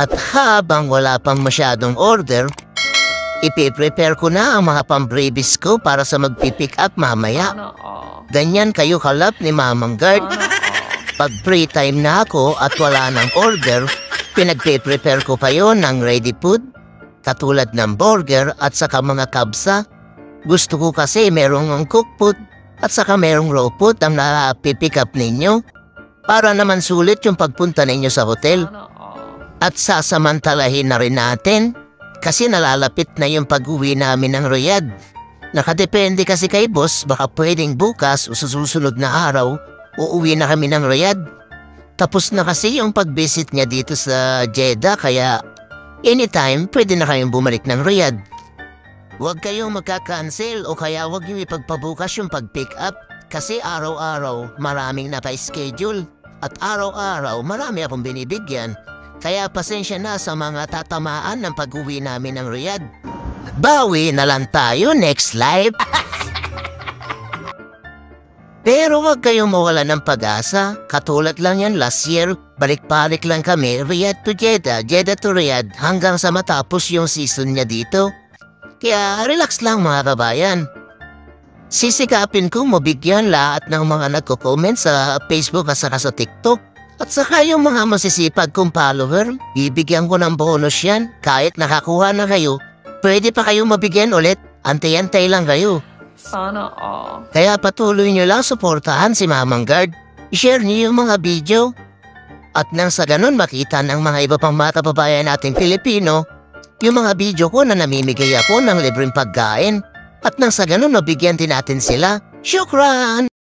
At habang wala pang masyadong order, ipiprepare ko na ang mga pambrabies ko para sa magpipick up mamaya. Ganyan kayo kalap ni Mamang Guard. Pag free time na ako at wala ng order, pinagpe-prepare ko kayo ng ready food, katulad ng burger at saka mga kabsa. Gusto ko kasi merong cook food at saka merong raw food ang napipick up ninyo para naman sulit yung pagpunta ninyo sa hotel. At sasamantalahin na rin natin kasi nalalapit na yung pag-uwi namin ng Riyadh. Nakadepende kasi kay boss, baka pwedeng bukas o sa susunod na araw uuwi na kami ng Riyadh. Tapos na kasi yung pag-visit niya dito sa Jeddah kaya anytime pwede na kayong bumalik ng Riyadh. Huwag kayong magka-cancel o kaya huwag niyo ipagpabukas yung pag-pick up kasi araw-araw maraming naka-schedule at araw-araw marami akong binibigyan. Kaya pasensya na sa mga tatamaan ng pag-uwi namin ng Riyadh. Bawi na lang tayo next live. Pero wag kayong mawala ng pag-asa. Katulad lang yan last year. Balik-balik lang kami Riyadh to Jeddah, Jeddah to Riyadh hanggang sa matapos yung season niya dito. Kaya relax lang mga kabayan. Sisikapin kong mabigyan lahat ng mga nagko-comment sa Facebook at saka sa TikTok. At saka yung mga masisipag kong follower, bibigyan ko ng bonus yan. Kahit nakakuha na kayo, pwede pa kayong mabigyan ulit. Antay-antay lang kayo. Sana all. Kaya patuloy nyo lang suportahan si Mamang Guard. I-share nyo yung mga video. At nang sa ganun makita ng mga iba pang mga kababayan nating Pilipino, yung mga video ko na namimigay ako ng libreng pagkain. At nang sa ganun mabigyan din natin sila. Syukran!